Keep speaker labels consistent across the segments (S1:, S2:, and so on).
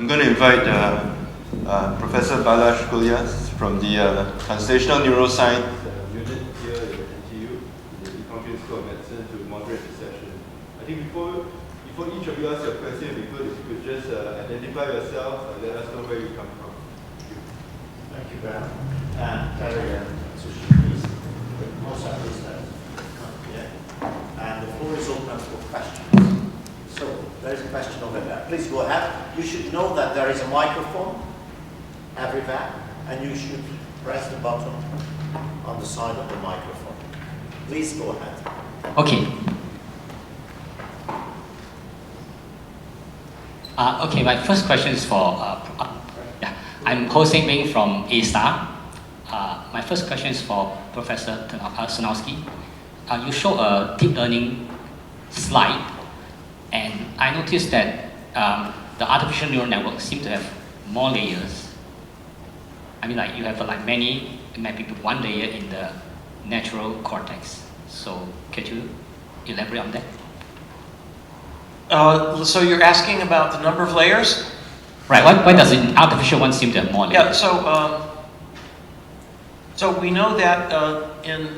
S1: I'm going to invite Professor Balázs Gulyás from the Translational Neuroscience unit here at NTU, the Economic School of Medicine, to moderate the session. I think before each of you ask your question, it'd be good if you could just identify yourself and let us know where you come from.
S2: Thank you, Ben. And Terry and Atsushi, please. Also, please come here. And the floor is open for questions. So, there is a question over there. Please go ahead. You should know that there is a microphone everywhere, and you should press the button on the side of the microphone. Please go ahead.
S3: Okay. Okay, my first question is for, I'm Ho Seng Ming from A-Star. My first question is for Professor Sejnowski. You show a deep learning slide, and I noticed that the artificial neural network seem to have more layers. I mean, like you have like many, maybe one layer in the natural cortex. So could you elaborate on that?
S4: So you're asking about the number of layers?
S3: Right. Why does the artificial one seem to have more layers?
S4: Yeah. So we know that in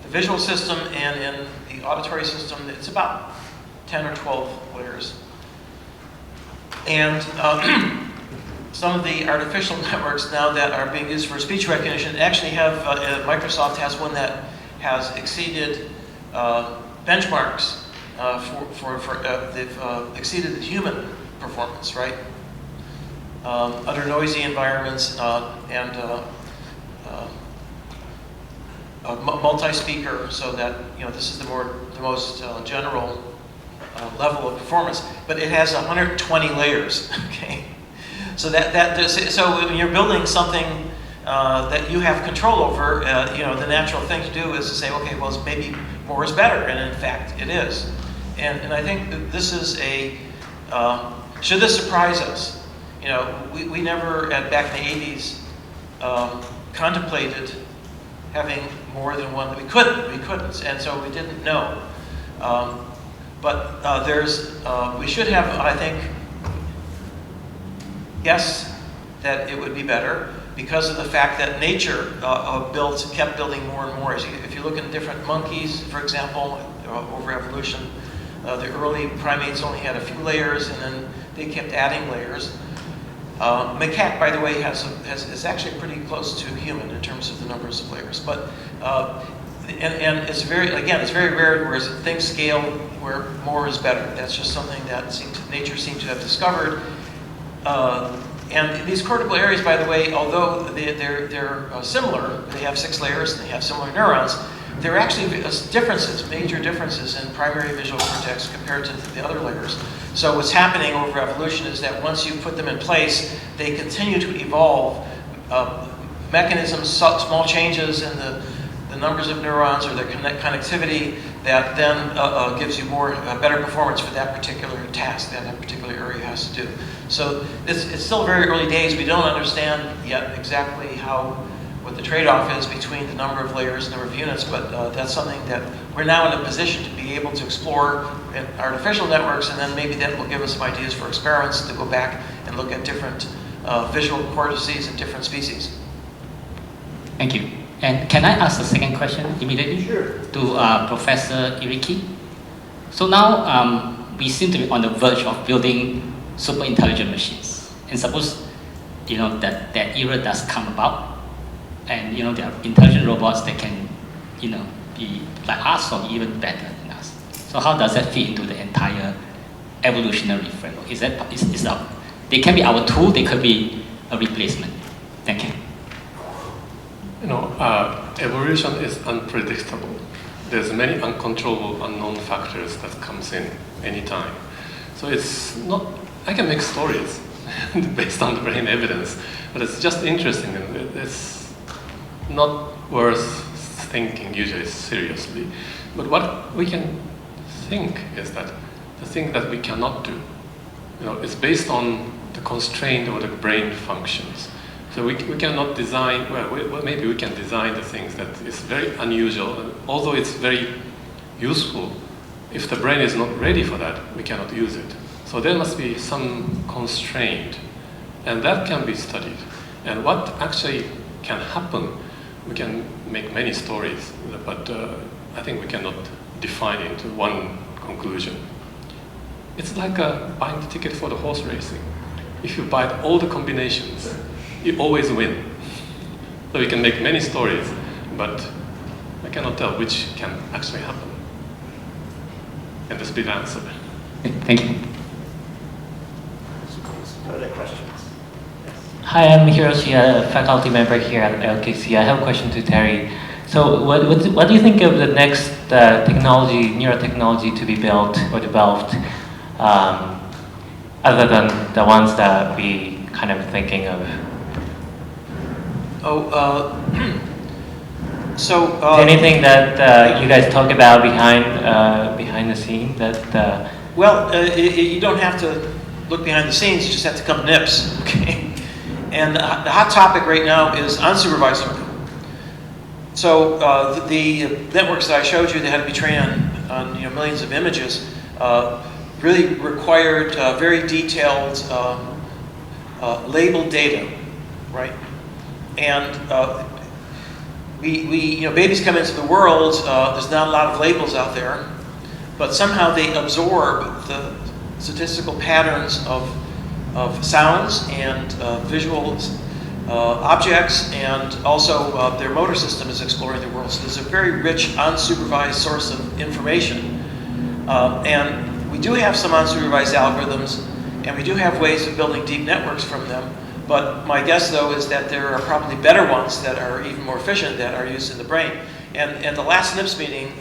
S4: the visual system and in the auditory system, it's about 10 or 12 layers. And some of the artificial networks now that are being used for speech recognition actually have, Microsoft has one that has exceeded benchmarks they've exceeded the human performance, right? Under noisy environments and multi-speaker, so that this is the most general level of performance. But it has 120 layers. Okay, so so when you're building something that you have control over, the natural thing to do is to say, okay, well, maybe more is better, and in fact, it is. And I think that this is should this surprise us? We never, back in the 80s, contemplated having more than one. We couldn't, and so we didn't know. But we should have, I think, guessed that it would be better because of the fact that nature kept building more and more. If you look at different monkeys, for example, over evolution, the early primates only had a few layers, and then they kept adding layers. Macaque, by the way, is actually pretty close to human in terms of the numbers of layers. But and it's very rare where things scale where more is better. That's just something that nature seems to have discovered. And these cortical areas, by the way, although they're similar, they have 6 layers and they have similar neurons. There are actually major differences in primary visual cortex compared to the other layers. So what's happening over evolution is that once you put them in place, they continue to evolve mechanisms, small changes in the numbers of neurons or their connectivity that then gives you better performance for that particular task that particular area has to do. So it's still very early days. We don't understand yet exactly what the trade-off is between the number of layers and number of units, but that's something that we're now in a position to be able to explore in artificial networks, and then maybe that will give us some ideas for experiments to go back and look at different visual cortices in different species.
S3: Thank you. And can I ask a second question immediately?
S2: Sure.
S3: To Professor Iriki? So now we seem to be on the verge of building super intelligent machines. And suppose that era does come about, and there are intelligent robots that can be like us or even better than us. So how does that fit into the entire evolutionary framework? They can be our tool, they could be a replacement. Thank you.
S5: Evolution is unpredictable. There's many uncontrollable, unknown factors that comes in any time. So it's not, I can make stories based on the brain evidence, but it's just interesting, and it's not worth thinking usually seriously. But what we can think is that the thing that we cannot do, is based on the constraint of the brain functions. So we cannot design, maybe we can design the things that is very unusual, and although it's very useful, if the brain is not ready for that, we cannot use it. So there must be some constraint, and that can be studied. And what actually can happen, we can make many stories, but I think we cannot define it into one conclusion. It's like buying the ticket for the horse racing. If you buy all the combinations, you always win. So we can make many stories, but I cannot tell which can actually happen. And this be the answer.
S3: Thank you.
S2: Further questions? Yes.
S6: Hi, I'm Hiroshi, a faculty member here at LKC. I have a question to Terry. So what do you think of the next neurotechnology to be built or developed, other than the ones that we kind of thinking of? Anything that you guys talk about behind the scene that?
S4: You don't have to look behind the scenes. You just have to come to NIPS. Okay. And the hot topic right now is unsupervised learning. So the networks that I showed you that had to be trained on millions of images really required very detailed labeled data, right? And babies come into the world. There's not a lot of labels out there, but somehow they absorb the statistical patterns of sounds and visual objects, and also their motor system is exploring the world. So there's a very rich unsupervised source of information. And we do have some unsupervised algorithms, and we do have ways of building deep networks from them. But my guess, though, is that there are probably better ones that are even more efficient that are used in the brain. And the last NIPS meeting,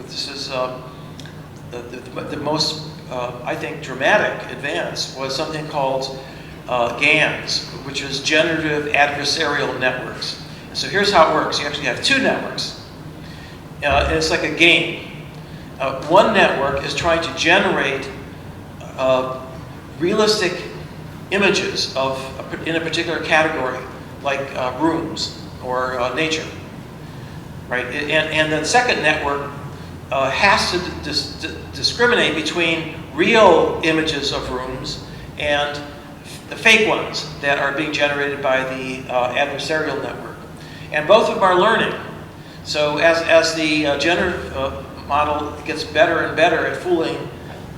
S4: this is the most, I think, dramatic advance was something called GANs, which is generative adversarial networks. So here's how it works. You actually have two networks. And it's like a game. One network is trying to generate realistic images in a particular category, like rooms or nature, right? And the second network has to discriminate between real images of rooms and the fake ones that are being generated by the adversarial network. And both of them are learning. So as the generative model gets better and better at fooling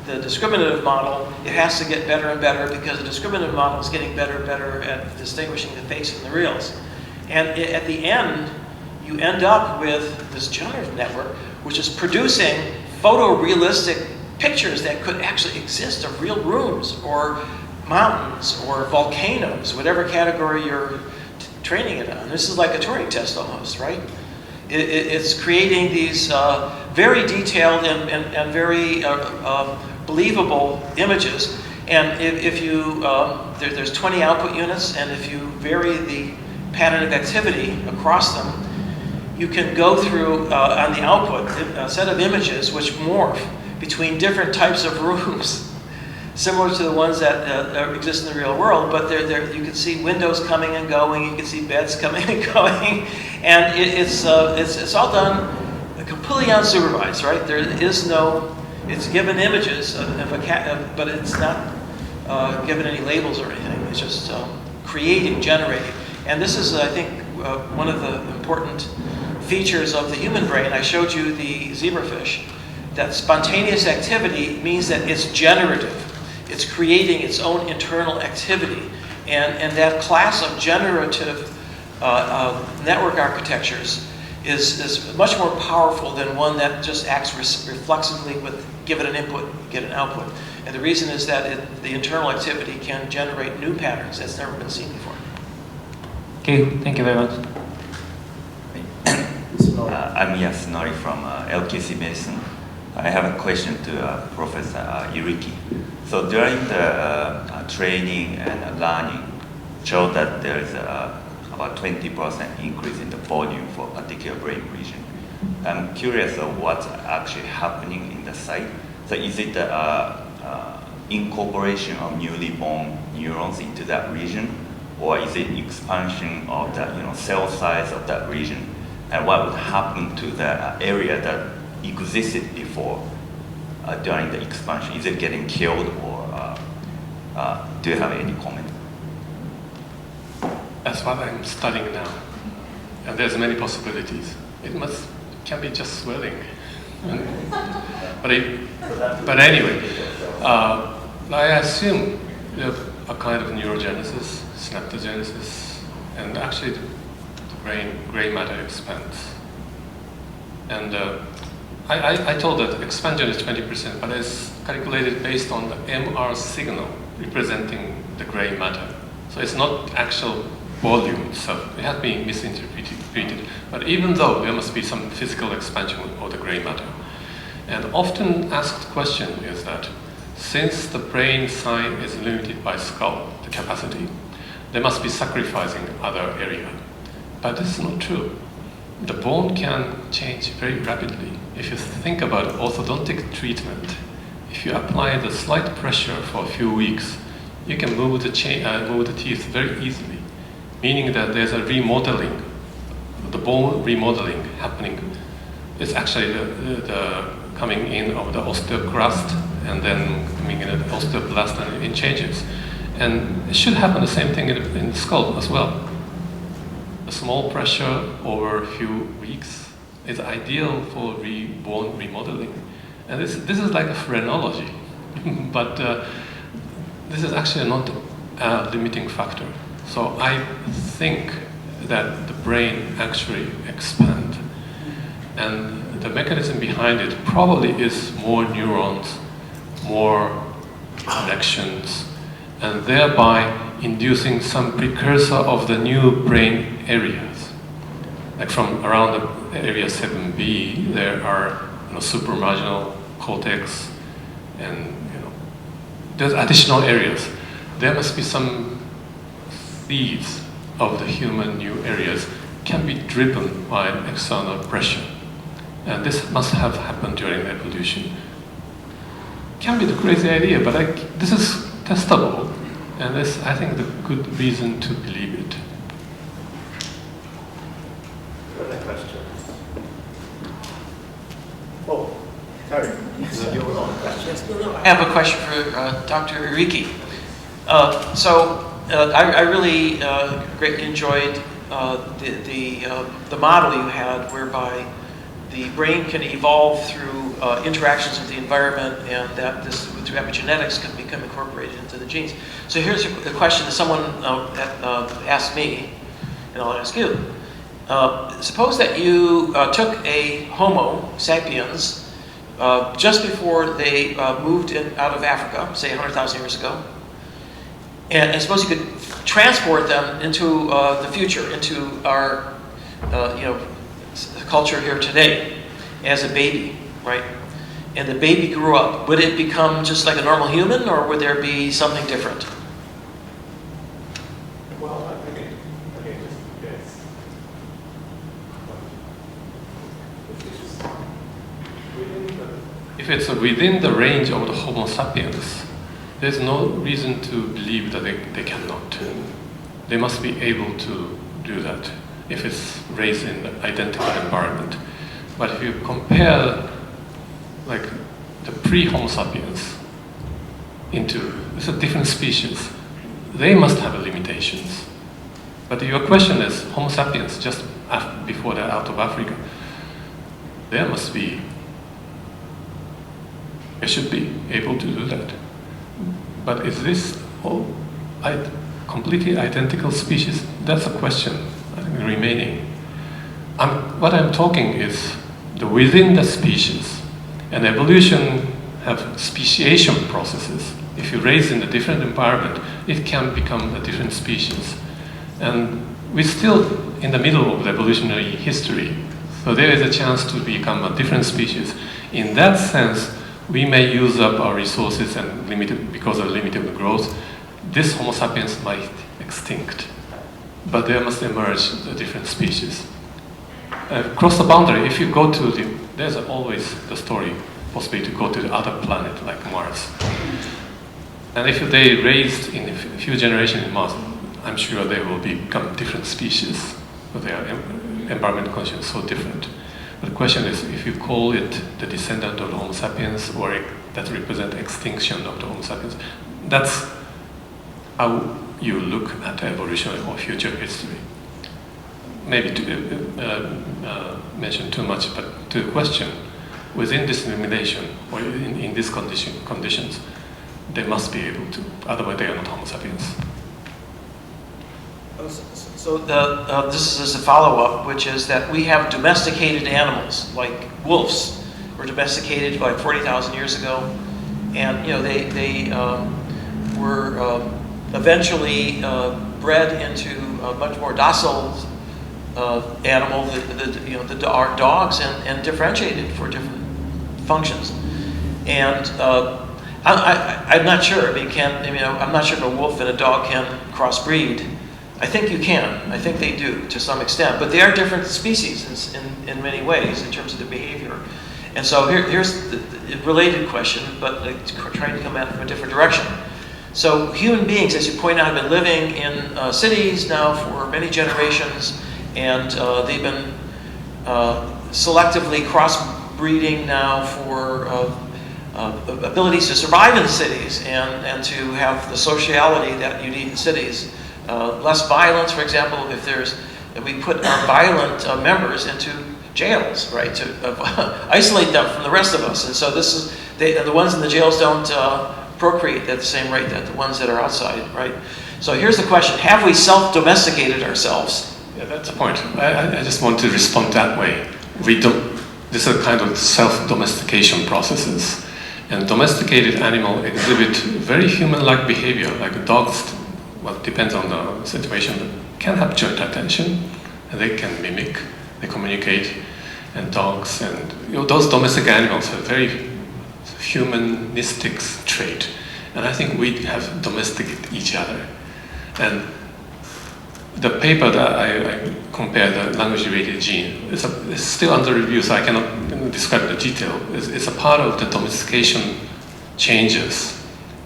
S4: the discriminative model, it has to get better and better because the discriminative model is getting better and better at distinguishing the fakes from the reals. And at the end, you end up with this generative network, which is producing photorealistic pictures that could actually exist of real rooms or mountains or volcanoes, whatever category you're training it on. This is like a Turing test almost, right? It's creating these very detailed and very believable images. And if you, there's 20 output units, and if you vary the pattern of activity across them, you can go through on the output a set of images which morph between different types of rooms, similar to the ones that exist in the real world, but you can see windows coming and going, you can see beds coming and going, and it's all done completely unsupervised, right? There is no, it's given images of a cat, but it's not given any labels or anything. It's just creating, generating. And this is, I think, one of the important features of the human brain. I showed you the zebrafish. That spontaneous activity means that it's generative. It's creating its own internal activity. And that class of generative network architectures is much more powerful than one that just acts reflexively with give it an input, get an output. And the reason is that the internal activity can generate new patterns that's never been seen before.
S6: Okay, thank you very much.
S7: I'm Yasunori from LKC Medicine. I have a question to Professor Iriki. So during the training and learning, showed that there is about 20% increase in the volume for a particular brain region. I'm curious of what's actually happening in the site. So is it incorporation of newly born neurons into that region, or is it expansion of the cell size of that region? And what would happen to the area that existed before during the expansion? Is it getting killed, or Do you have any comment?
S5: That's what I'm studying now. And there's many possibilities. It can be just swelling. But anyway, I assume you have a kind of neurogenesis, synaptogenesis, and actually the gray matter expands. And I told that expansion is 20%, but it's calculated based on the MR signal representing the gray matter. So it's not actual volume itself. It has been misinterpreted. But even though there must be some physical expansion of the gray matter. And often asked question is that since the brain size is limited by skull, the capacity, they must be sacrificing other area. But this is not true. The bone can change very rapidly. If you think about orthodontic treatment, if you apply the slight pressure for a few weeks, you can move the teeth very easily, meaning that there's a remodeling, the bone remodeling happening. It's actually the coming in of the osteoclast and then coming in of the osteoblast, and it changes. And it should happen the same thing in the skull as well. A small pressure over a few weeks is ideal for bone remodeling. And this is like a phrenology, but this is actually not a limiting factor. So I think that the brain actually expands. And the mechanism behind it probably is more neurons, more connections, and thereby inducing some precursor of the new brain areas. Like from around the area 7B, there are supramarginal cortex, and there's additional areas. There must be some seeds of the human new areas can be driven by an external pressure. And this must have happened during evolution. Can be the crazy idea, but this is testable, and this, I think, the good reason to believe it.
S2: Other questions? Oh, Terry, you're on questions.
S4: I have a question for Dr. Iriki. I really greatly enjoyed the model you had, whereby the brain can evolve through interactions with the environment, and that this, through epigenetics, can become incorporated into the genes. So here's a question that someone asked me, and I'll ask you. Suppose that you took a Homo sapiens just before they moved out of Africa, say 100,000 years ago, and suppose you could transport them into the future, into our culture here today as a baby, right? And the baby grew up. Would it become just like a normal human, or would there be something different?
S2: Well, again, yes.
S5: If it's within the range of the Homo sapiens, there's no reason to believe that they cannot. They must be able to do that if it's raised in the identical environment. But if you compare like the pre-Homo sapiens it's a different species, they must have limitations. But your question is Homo sapiens just before they're out of Africa, they should be able to do that. But is this all completely identical species? That's a question remaining. What I'm talking is within the species, and evolution have speciation processes. If you raise in a different environment, it can become a different species. And we're still in the middle of the evolutionary history, so there is a chance to become a different species. In that sense, we may use up our resources and because of limited growth, this Homo sapiens might extinct. But there must emerge a different species. Across the boundary, if you go to there's always the story, possibly to go to the other planet like Mars. And if they raised in a few generations in Mars, I'm sure they will become different species, but their environmental conditions are so different. But the question is, if you call it the descendant of the Homo sapiens, or that represents extinction of the Homo sapiens, that's how you look at evolution or future history. Maybe to mention too much, but to the question, within this simulation or in these conditions, they must be able to, otherwise they are not Homo sapiens.
S4: So this is a follow-up, which is that we have domesticated animals, like wolves, were domesticated like 40,000 years ago, and they were eventually bred into a much more docile animal, our dogs, and differentiated for different functions. And I'm not sure. I'm not sure if a wolf and a dog can crossbreed. I think you can. I think they do to some extent, but they are different species in many ways in terms of their behavior. And so here's the related question, but trying to come at it from a different direction. So human beings, as you point out, have been living in cities now for many generations, and they've been selectively crossbreeding now for abilities to survive in cities and to have the sociality that you need in cities. Less violence, for example, if we put our violent members into jails, right, to isolate them from the rest of us. And so the ones in the jails don't procreate at the same rate that the ones that are outside, right? So here's the question: have we self-domesticated ourselves?
S5: Yeah, that's the point. I just want to respond that way. These are kind of self-domestication processes. And domesticated animals exhibit very human-like behavior, like dogs. Well, it depends on the situation, but can have joint attention, and they can mimic, they communicate, and dogs and those domestic animals have very humanistic trait, and I think we have domesticated each other. And the paper that I compared the language-related gene is still under review, so I cannot describe the detail. It's a part of the domestication changes.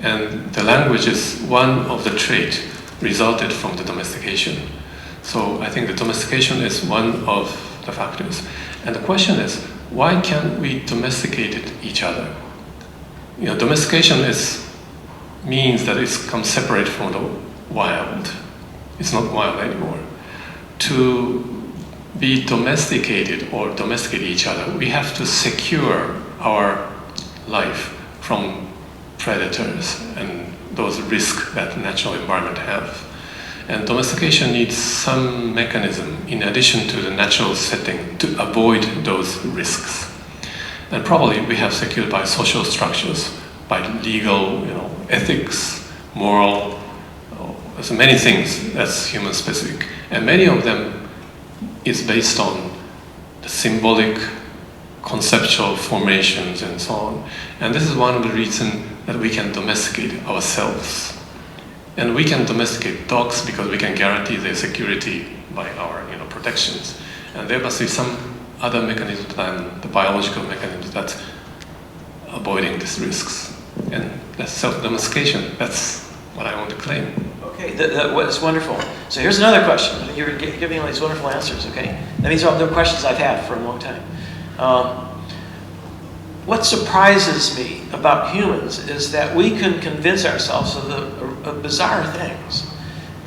S5: And the language is one of the traits resulted from the domestication. So I think the domestication is one of the factors. And the question is, why can't we domesticate each other? Domestication means that it's come separate from the wild. It's not wild anymore. To be domesticated or domesticate each other, we have to secure our life from predators and those risks that natural environment have. And domestication needs some mechanism in addition to the natural setting to avoid those risks. And probably we have secured by social structures, by legal, ethics, moral, there's many things that's human specific. And many of them is based on the symbolic conceptual formations and so on. And this is one of the reasons that we can domesticate ourselves. And we can domesticate dogs because we can guarantee their security by our protections. And there must be some other mechanism than the biological mechanisms that's avoiding these risks. And that's self-domestication. That's what I want to claim.
S4: Okay, that's wonderful. So here's another question. You're giving all these wonderful answers, okay? That means all the questions I've had for a long time. What surprises me about humans is that we can convince ourselves of bizarre things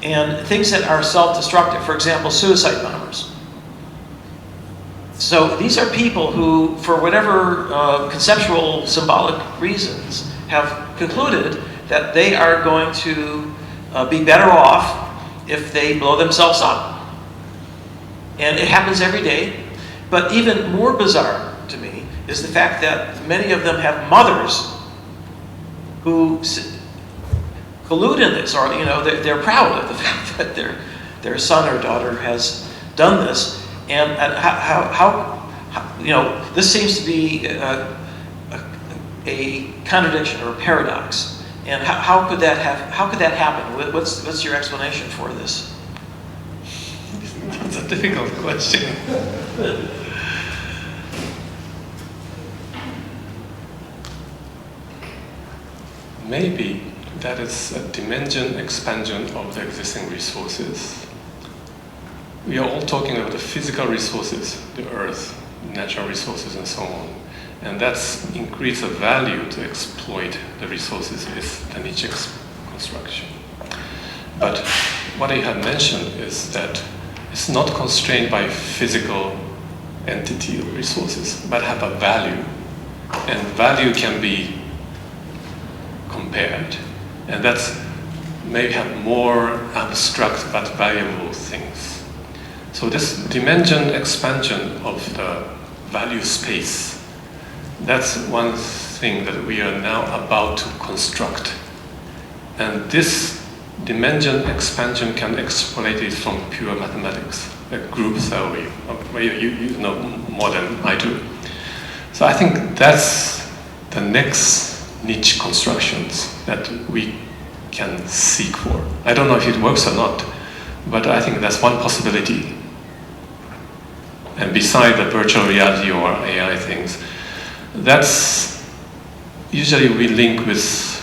S4: and things that are self-destructive. For example, suicide bombers. So these are people who, for whatever conceptual, symbolic reasons, have concluded that they are going to be better off if they blow themselves up. And it happens every day. But even more bizarre to me is the fact that many of them have mothers who collude in this, or they're proud of the fact that their son or daughter has done this. And how this seems to be a contradiction or a paradox. And how could that happen? What's your explanation for this?
S5: It's a difficult question. Maybe that is a dimension expansion of the existing resources. We are all talking about the physical resources, the earth, natural resources, and so on. And that's increase of value to exploit the resources is the niche construction. But what I have mentioned is that it's not constrained by physical entity or resources, but have a value. And value can be compared. And that's maybe have more abstract but valuable things. So this dimension expansion of the value space, that's one thing that we are now about to construct. And this dimension expansion can be exploited from pure mathematics, like group theory. You know more than I do. So I think that's the next niche constructions that we can seek for. I don't know if it works or not, but I think that's one possibility. And beside the virtual reality or AI things, that's usually we link with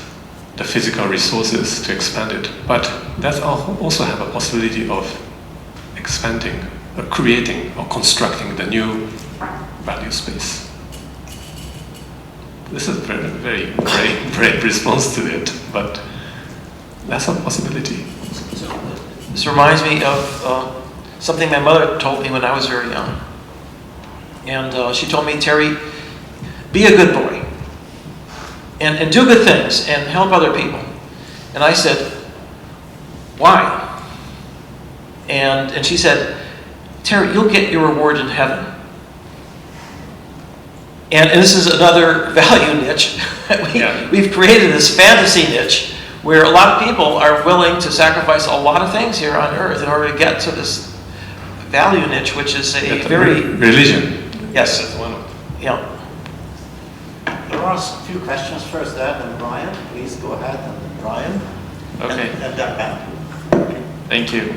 S5: the physical resources to expand it, but that also have a possibility of expanding, or creating, or constructing the new value space. This is a very brave response to it, but that's a possibility.
S4: So, this reminds me of something my mother told me when I was very young. And she told me, Terry, be a good boy. And do good things and help other people. And I said, why? And she said, Terry, you'll get your reward in heaven. And this is another value niche. We've created this fantasy niche where a lot of people are willing to sacrifice a lot of things here on earth in order to get to this value niche, which is a very...
S5: Religion.
S4: Yes.
S5: That's one of them.
S4: Yeah.
S2: There are a few questions first there, then Brian. Please go ahead, and then Brian.
S8: Okay.
S2: And then Ben.
S8: Thank you.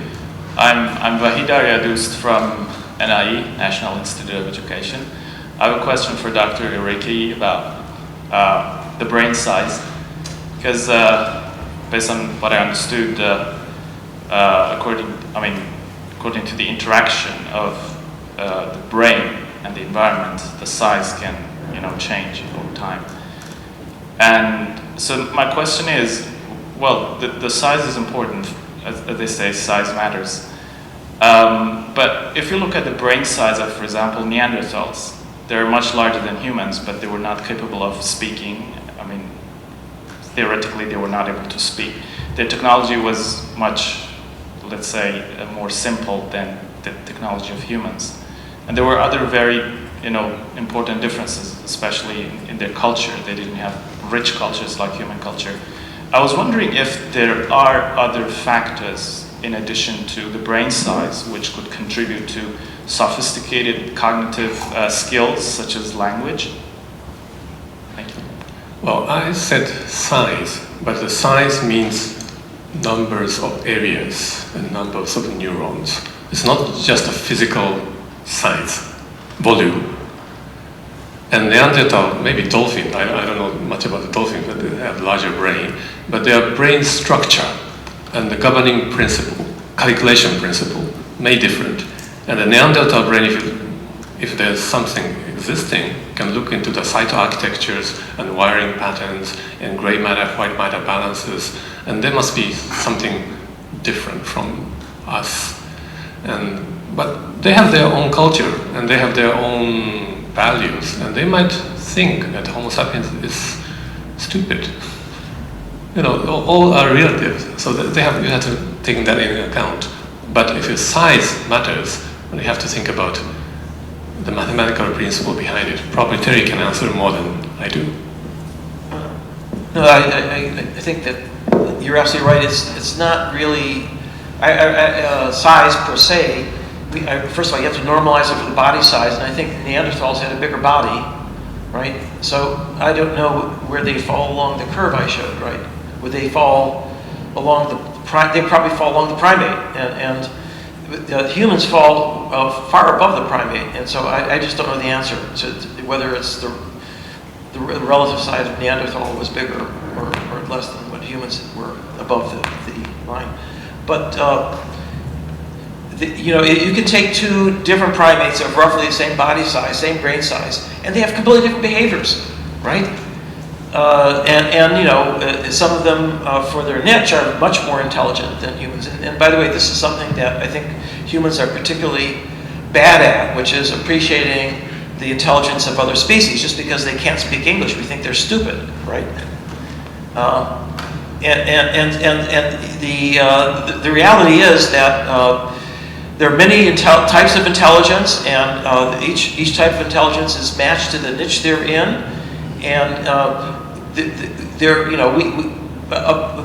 S8: I'm Vahid Aryadust from NIE, National Institute of Education. I have a question for Dr. Iriki about the brain size, because based on what I understood, according to the interaction of the brain and the environment, the size can change over time. And so my question is, well, the size is important, as they say, size matters. But if you look at the brain size of, for example, Neanderthals, they're much larger than humans, but they were not capable of speaking. I mean, theoretically, they were not able to speak. Their technology was much, let's say, more simple than the technology of humans. And there were other very, important differences, especially in their culture. They didn't have rich cultures like human culture. I was wondering if there are other factors in addition to the brain size which could contribute to sophisticated cognitive skills such as language. Thank you.
S5: Well, I said size, but the size means numbers of areas and numbers of neurons. It's not just a physical size, volume. And Neanderthal, maybe dolphin, I don't know much about the dolphin, but they have larger brain. But their brain structure and the governing principle, calculation principle, may different. And the Neanderthal brain, if there's something existing, can look into the cytoarchitectures and wiring patterns and gray matter, white matter balances, and there must be something different from us. But they have their own culture and they have their own values, and they might think that Homo sapiens is stupid. All are relative, so you have to take that into account. But if your size matters, you have to think about the mathematical principle behind it. Probably Terry can answer more than I do.
S4: No, I think that you're absolutely right. It's not really size per se. First of all, you have to normalize it for the body size, and I think Neanderthals had a bigger body, right? So I don't know where they fall along the curve I showed, right? Would they fall along they probably fall along the primate, and the humans fall far above the primate, and so I just don't know the answer to whether it's the relative size of Neanderthal was bigger or less than what humans were above the line. But you can take two different primates of roughly the same body size, same brain size, and they have completely different behaviors, right? And you know, some of them for their niche are much more intelligent than humans. And by the way, this is something that I think humans are particularly bad at, which is appreciating the intelligence of other species. Just because they can't speak English, we think they're stupid, right? The reality is that there are many types of intelligence, and each type of intelligence is matched to the niche they're in. And you know, we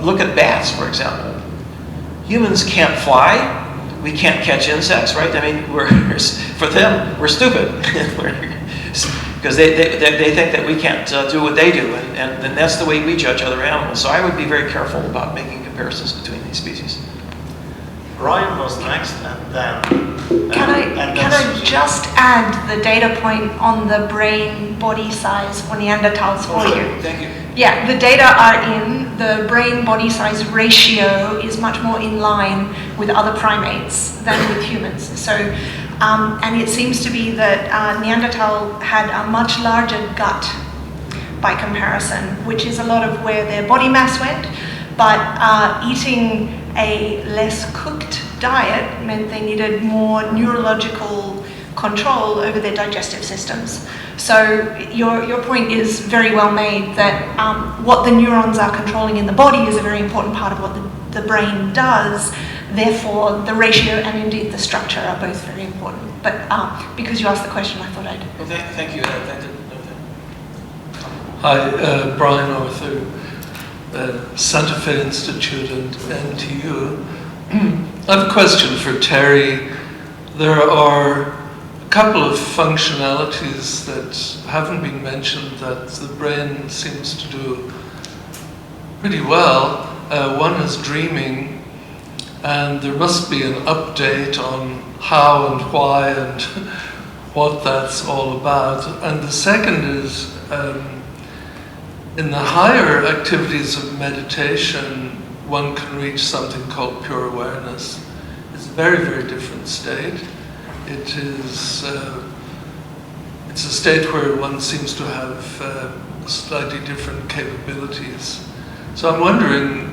S4: look at bats, for example. Humans can't fly. We can't catch insects, right? I mean, for them, we're stupid. Because they think that we can't do what they do, and that's the way we judge other animals. So I would be very careful about making comparisons between these species.
S2: Brian was next, and then...
S9: Can I just add the data point on the brain body size for Neanderthals for you?
S4: Thank you.
S9: Yeah, the data are in. The brain body size ratio is much more in line with other primates than with humans. So, and it seems to be that Neanderthal had a much larger gut by comparison, which is a lot of where their body mass went, but eating a less cooked diet meant they needed more neurological control over their digestive systems. So your point is very well made that what the neurons are controlling in the body is a very important part of what the brain does. Therefore, the ratio and indeed the structure are both very important. But because you asked the question, I thought I'd...
S4: Well, thank you. I didn't know that.
S10: Hi, Brian Arthur, Santa Fe Institute and NTU. I have a question for Terry. There are a couple of functionalities that haven't been mentioned that the brain seems to do pretty well. One is dreaming, and there must be an update on how and why and what that's all about. And the second is, in the higher activities of meditation, one can reach something called pure awareness. It's a very, very different state. It is, it's a state where one seems to have slightly different capabilities. So I'm wondering,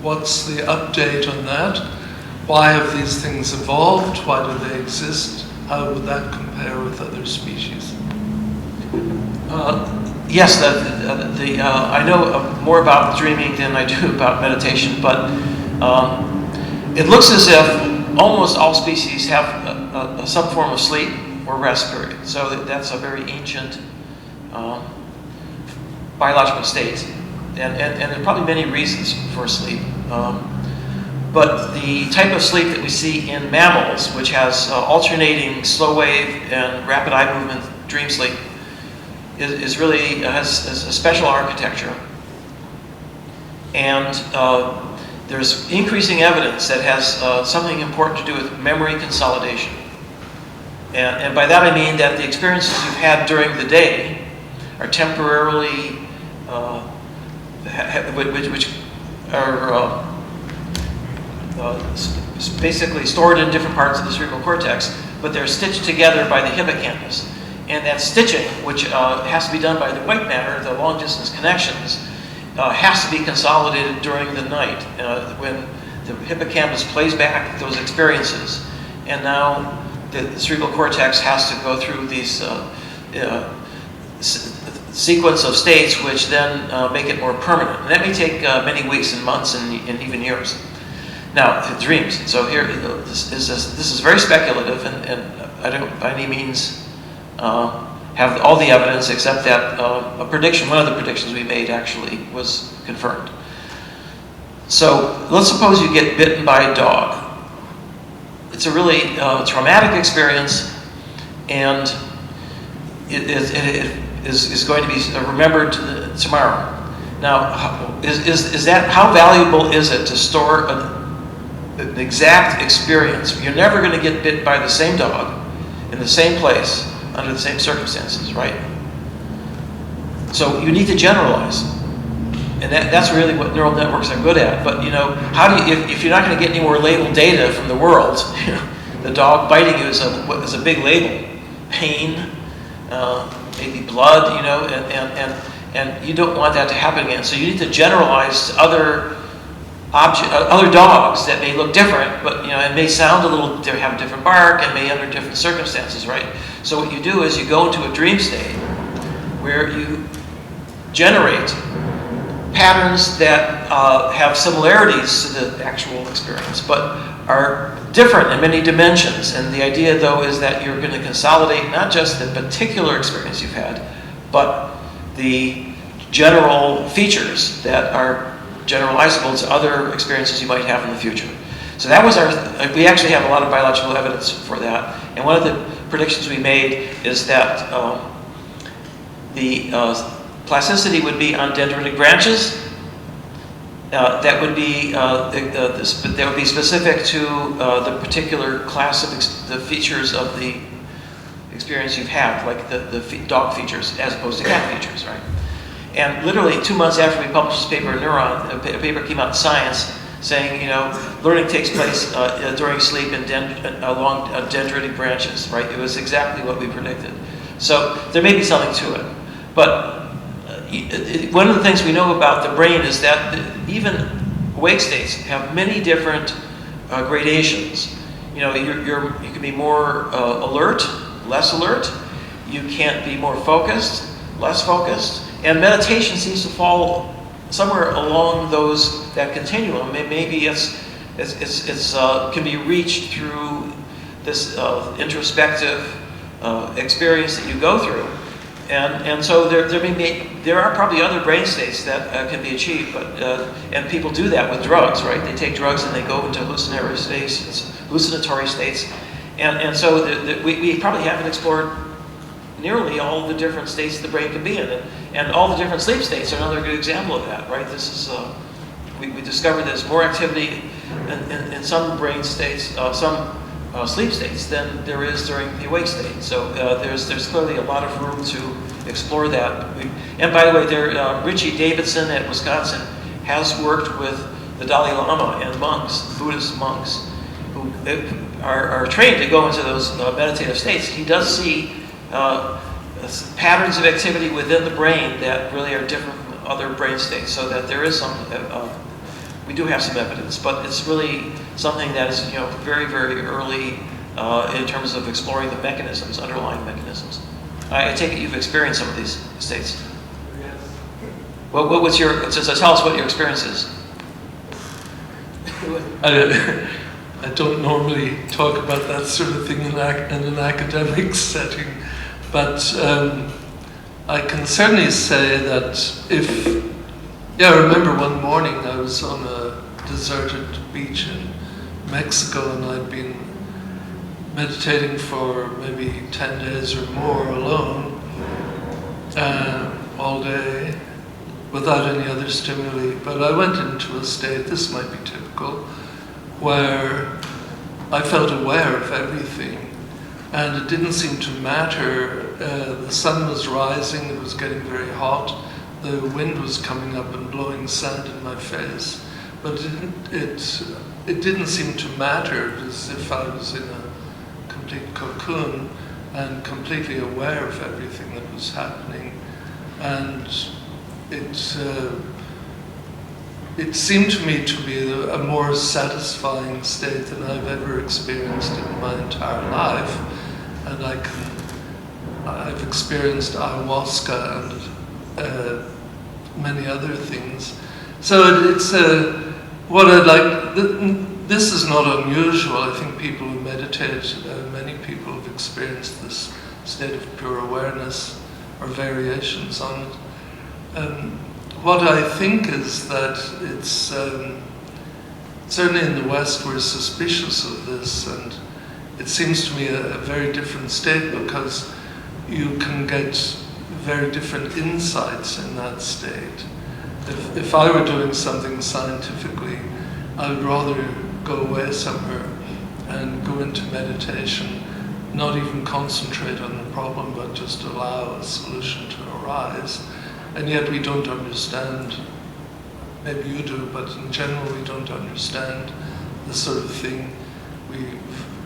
S10: what's the update on that? Why have these things evolved? Why do they exist? How would that compare with other species?
S4: Yes, I know more about dreaming than I do about meditation, but it looks as if almost all species have some form of sleep or rest period. So that's a very ancient biological state, and there are probably many reasons for sleep. But the type of sleep that we see in mammals, which has alternating slow wave and rapid eye movement dream sleep, is really has a special architecture, and there's increasing evidence that has something important to do with memory consolidation. And by that I mean that the experiences you've had during the day are temporarily, which are basically stored in different parts of the cerebral cortex, but they're stitched together by the hippocampus. And that stitching, which has to be done by the white matter, the long distance connections, has to be consolidated during the night when the hippocampus plays back those experiences. And now the cerebral cortex has to go through these sequence of states which then make it more permanent. And that may take many weeks and months and even years. Now, dreams. So here, this is very speculative, and I don't by any means have all the evidence except that a prediction, one of the predictions we made actually was confirmed. So let's suppose you get bitten by a dog. It's a really traumatic experience, and it is going to be remembered tomorrow. Now, is that, how valuable is it to store an exact experience? You're never going to get bit by the same dog in the same place under the same circumstances, right? So you need to generalize, and that's really what neural networks are good at. But you know, how do you, if you're not going to get any more labeled data from the world, you know, the dog biting you is a big label, pain, maybe blood, you know, And you don't want that to happen again. So you need to generalize to other dogs that may look different, but and may sound a little, they have a different bark, and may under different circumstances, right? So what you do is you go into a dream state where you generate patterns that have similarities to the actual experience, but are different in many dimensions. And the idea, though, is that you're going to consolidate not just the particular experience you've had, but the general features that are generalizable to other experiences you might have in the future. So that was we actually have a lot of biological evidence for that. And one of the predictions we made is that the plasticity would be on dendritic branches. That would be specific to the particular class of the features of the experience you've had, like the dog features as opposed to cat features, right? And literally 2 months after we published this paper in Neuron, a paper came out in Science saying, learning takes place during sleep and along dendritic branches, right? It was exactly what we predicted. So there may be something to it. But one of the things we know about the brain is that even awake states have many different gradations. You can be more alert, less alert. You can't be more focused, less focused. And meditation seems to fall somewhere along that continuum. Maybe it's can be reached through this introspective experience that you go through. And so there are probably other brain states that can be achieved, but and people do that with drugs, right? They take drugs and they go into hallucinatory states, and so we probably haven't explored nearly all the different states the brain can be in, and all the different sleep states are another good example of that, right? This is we discovered there's more activity in some brain states, some sleep states than there is during the awake state. So there's clearly a lot of room to explore that. And by the way, Richie Davidson at Wisconsin has worked with the Dalai Lama and monks, Buddhist monks, who are trained to go into those meditative states. He does see patterns of activity within the brain that really are different from other brain states, so that there is some, we do have some evidence, but it's really something that is very, very early in terms of exploring the mechanisms, underlying mechanisms. I take it you've experienced some of these states.
S10: Yes.
S4: What's your, so tell us what your experience is.
S10: I don't normally talk about that sort of thing in an academic setting, but I can certainly say that I remember one morning I was on a deserted beach in Mexico, and I'd been meditating for maybe 10 days or more alone, all day, without any other stimuli. But I went into a state, this might be typical, where I felt aware of everything, and it didn't seem to matter. The sun was rising, it was getting very hot, the wind was coming up and blowing sand in my face, but it didn't seem to matter. It was as if I was in a complete cocoon and completely aware of everything that was happening. And it seemed to me to be a more satisfying state than I've ever experienced in my entire life. And I've experienced ayahuasca and many other things. So it's what I'd like. This is not unusual. I think people who meditate, many people have experienced this state of pure awareness or variations on it. What I think is that it's certainly in the West we're suspicious of this, and it seems to me a very different state, because you can get very different insights in that state. If I were doing something scientifically, I would rather go away somewhere and go into meditation, not even concentrate on the problem, but just allow a solution to arise. And yet we don't understand, maybe you do, but in general we don't understand this sort of thing. We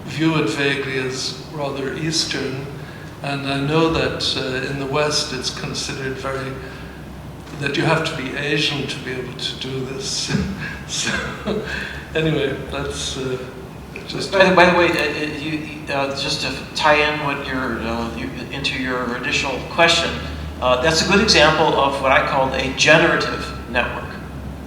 S10: view it vaguely as rather Eastern, and I know that in the West it's considered very that you have to be Asian to be able to do this. So, anyway, that's just...
S4: By the way, just to tie in what into your initial question, that's a good example of what I call a generative network,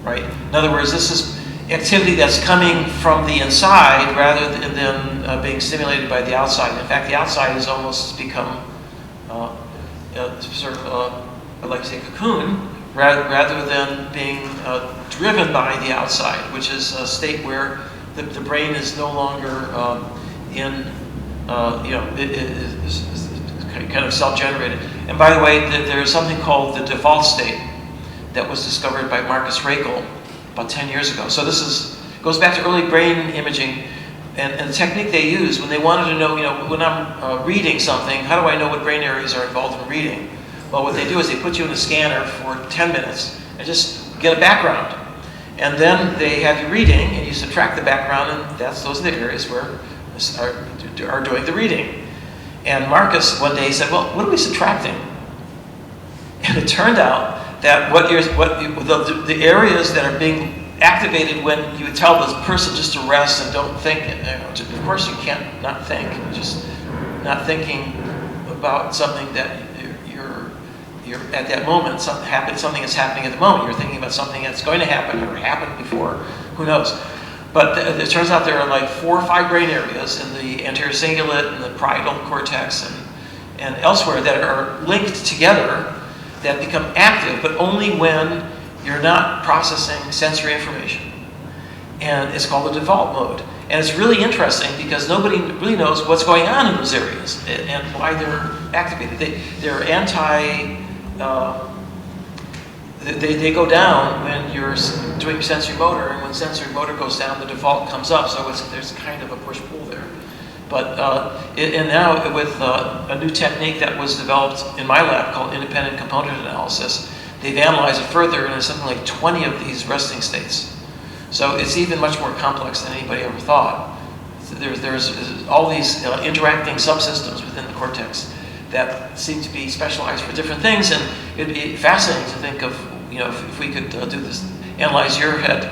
S4: right? In other words, this is activity that's coming from the inside rather than being stimulated by the outside. In fact, the outside has almost become sort of, I'd like to say, cocoon, rather than being driven by the outside, which is a state where the brain is no longer it is kind of self-generated. And by the way, there's something called the default state that was discovered by Marcus Rakel about 10 years ago. So this goes back to early brain imaging, and the technique they used when they wanted to know, when I'm reading something, how do I know what brain areas are involved in reading? Well, what they do is they put you in a scanner for 10 minutes and just get a background. And then they have you reading, and you subtract the background, and those are the areas where are doing the reading. And Marcus one day said, well, what are we subtracting? And it turned out that the areas that are being activated when you tell the person just to rest and don't think, of course you can't not think, you're just not thinking about something that you're at that moment, something that's happening at the moment. You're thinking about something that's going to happen or happened before, who knows. But it turns out there are like 4 or 5 brain areas in the anterior cingulate and the parietal cortex and elsewhere that are linked together that become active, but only when you're not processing sensory information. And it's called the default mode. And it's really interesting because nobody really knows what's going on in those areas and why they're activated. They're they go down when you're doing sensory motor, and when sensory motor goes down, the default comes up. So there's kind of a push-pull there. But and now with a new technique that was developed in my lab called independent component analysis, they've analyzed it further, and there's something like 20 of these resting states. So it's even much more complex than anybody ever thought. There's all these interacting subsystems within the cortex that seem to be specialized for different things, and it'd be fascinating to think of, if we could do this, analyze your head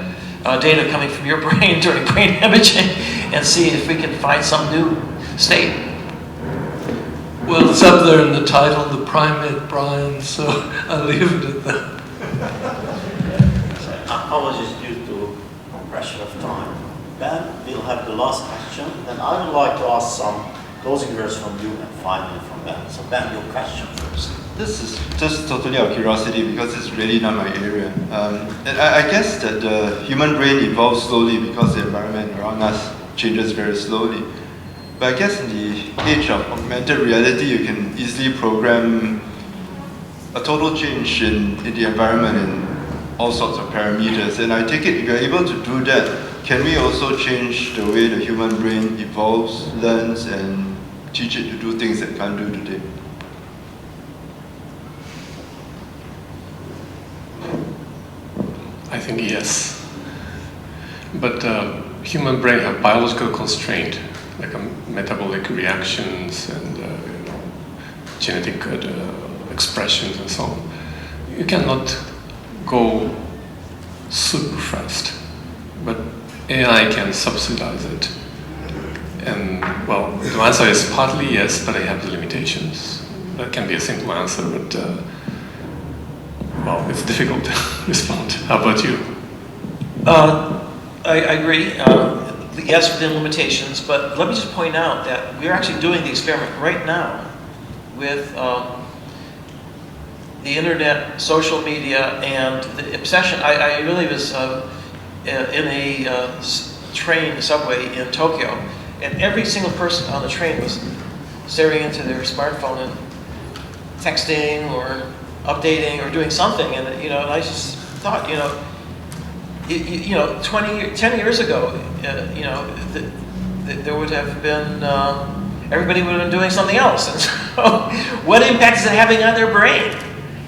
S4: data coming from your brain during brain imaging, and see if we can find some new state.
S10: Well, it's up there in the title, The Primate Brain, so I'll leave it at that.
S2: Apologies due to pressure of time. Ben, we'll have the last question. Then I would like to ask some closing words from you and finally from Ben. So Ben, your question first.
S1: This is just totally out of curiosity because it's really not my area. And I guess that the human brain evolves slowly because the environment around us changes very slowly. But I guess in the age of augmented reality, you can easily program a total change in the environment and all sorts of parameters. And I take it if you're able to do that, can we also change the way the human brain evolves, learns, and teach it to do things that it can't do today?
S5: I think yes. But human brain have biological constraint, like metabolic reactions and genetic expressions and so on. You cannot go super fast, but AI can subsidize it. And well, the answer is partly yes, but I have the limitations. That can be a simple answer, but well, it's difficult to respond. How about you?
S4: I agree. Yes, within limitations, but let me just point out that we're actually doing the experiment right now with the internet, social media, and the obsession. I really was in a train, subway in Tokyo, and every single person on the train was staring into their smartphone and texting or updating or doing something. And and I just thought, 10 years ago, there would have been everybody would have been doing something else. And so, what impact is it having on their brain?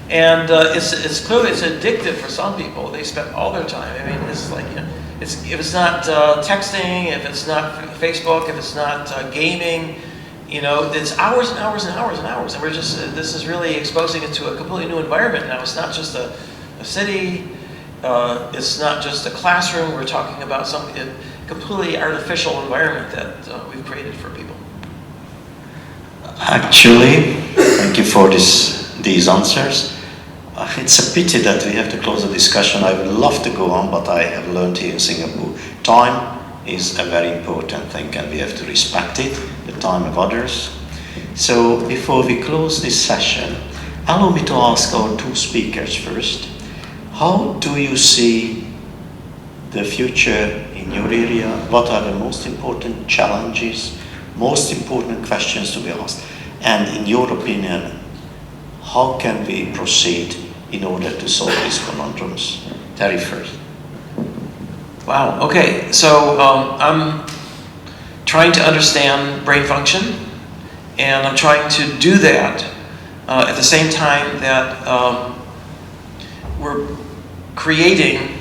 S4: And it's clearly addictive for some people. They spend all their time. I mean, it's like if it's not texting, if it's not Facebook, if it's not gaming, it's hours and hours and hours and hours. And we're just this is really exposing it to a completely new environment now. It's not just a a city. It's not just a classroom. We're talking about a completely artificial environment that we've created for people.
S11: Actually, thank you for these answers. It's a pity that we have to close the discussion. I would love to go on, but I have learned here in Singapore, time is a very important thing and we have to respect it, the time of others. So before we close this session, allow me to ask our two speakers first. How do you see the future in your area? What are the most important challenges, most important questions to be asked? And in your opinion, how can we proceed in order to solve these conundrums? Terry first.
S4: Wow, okay, so I'm trying to understand brain function, and I'm trying to do that at the same time that we're creating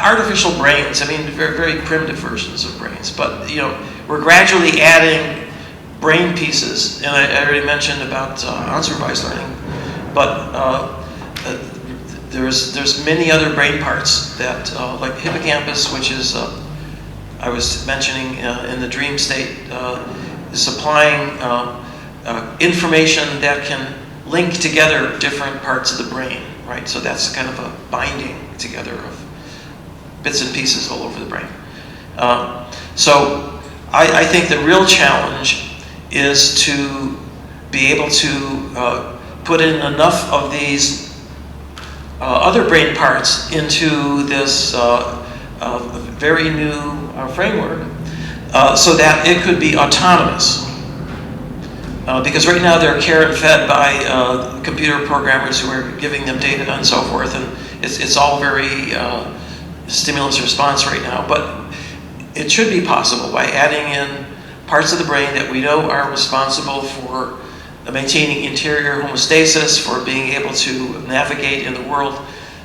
S4: artificial brains. I mean, very, very primitive versions of brains, but we're gradually adding brain pieces, and I already mentioned about unsupervised learning, but there's many other brain parts that, like the hippocampus, which is, I was mentioning in the dream state, is supplying information that can link together different parts of the brain, right? So that's kind of a binding together of bits and pieces all over the brain. So I think the real challenge is to be able to put in enough of these other brain parts into this very new framework so that it could be autonomous. Because right now they're carrot fed by computer programmers who are giving them data and so forth, and it's all very stimulus response right now. But it should be possible by adding in parts of the brain that we know are responsible for maintaining interior homeostasis, for being able to navigate in the world,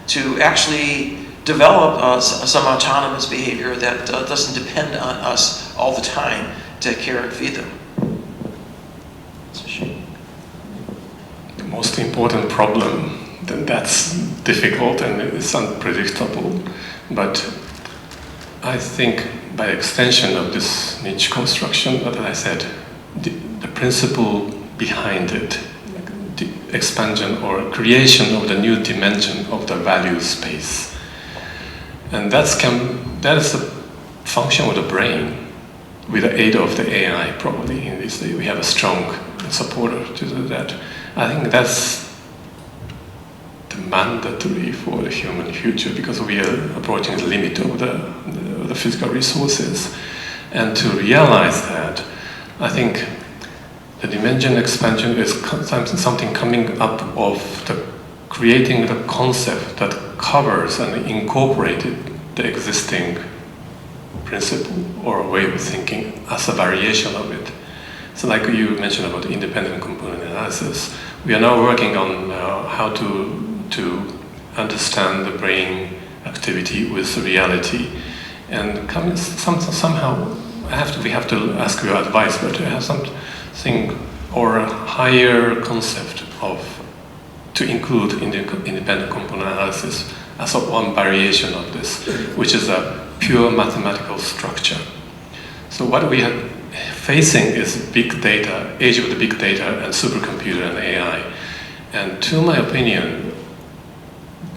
S4: to actually develop some autonomous behavior that doesn't depend on us all the time to care and feed them.
S5: The most important problem, that's difficult and it's unpredictable, but I think by extension of this niche construction, as I said, the principle behind it, like the expansion or creation of the new dimension of the value space. And that is a function of the brain with the aid of the AI, probably in this day. We have a strong supporter to do that. I think that's the mandatory for the human future because we are approaching the limit of the physical resources. And to realize that, I think the dimension expansion is something coming up of creating the concept that covers and incorporated the existing principle or way of thinking as a variation of it. So like you mentioned about the independent component analysis, we are now working on how to understand the brain activity with reality. And somehow we have to ask your advice, but to have something or a higher concept to include in the independent component analysis as one variation of this, which is a pure mathematical structure. So what we are facing is big data, age of the big data and supercomputer and AI. And to my opinion,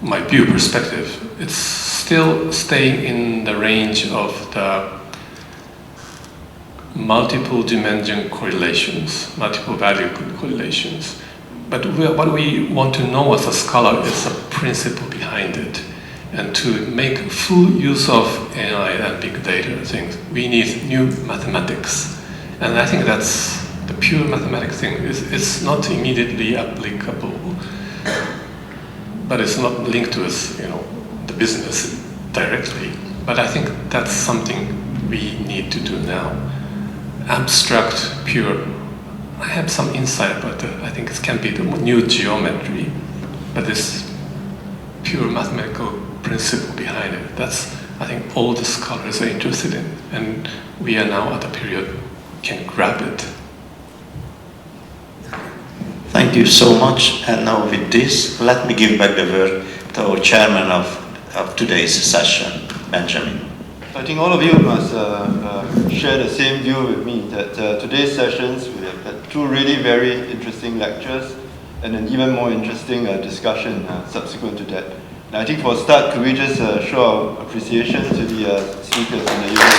S5: my view perspective, it's still staying in the range of the multiple dimension correlations, multiple value correlations. But what we want to know as a scholar is the principle behind it. And to make full use of AI and big data things, we need new mathematics. And I think that's the pure mathematics thing. It's not immediately applicable, but it's not linked to the business directly. But I think that's something we need to do now. Abstract, pure. I have some insight, but I think it can be the new geometry. But this pure mathematical principle behind it, that's, I think, all the scholars are interested in. And we are now at a period can grab it.
S11: Thank you so much. And now with this, let me give back the word to our chairman of today's session, Benjamin.
S1: I think all of you must share the same view with me that today's sessions, we have had two really very interesting lectures and an even more interesting discussion subsequent to that. And I think for a start, could we just show our appreciation to the speakers in the evening?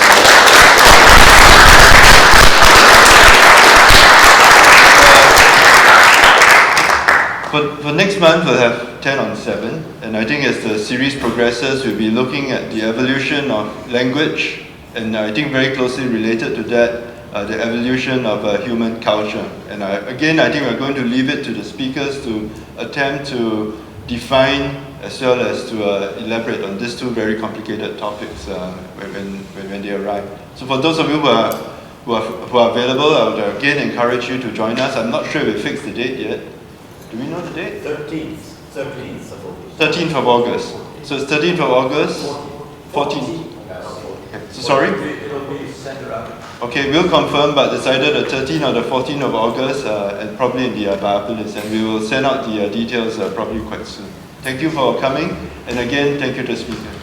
S1: For next month, we'll have 10 on 7, and I think as the series progresses, we'll be looking at the evolution of language, and I think very closely related to that, the evolution of human culture. And again, I think we're going to leave it to the speakers to attempt to define as well as to elaborate on these two very complicated topics when they arrive. So for those of you who are available, I would again encourage you to join us. I'm not sure if we fixed the date yet. Do we know the date?
S2: 13th of August.
S1: 13th of August. So it's 13th of August, 14th. So sorry?
S2: It'll be sent around.
S1: Okay, we'll confirm, but it's either the 13th or the 14th of August, and probably in the Biopolis, and we will send out the details probably quite soon. Thank you for coming, and again, thank you to the speaker.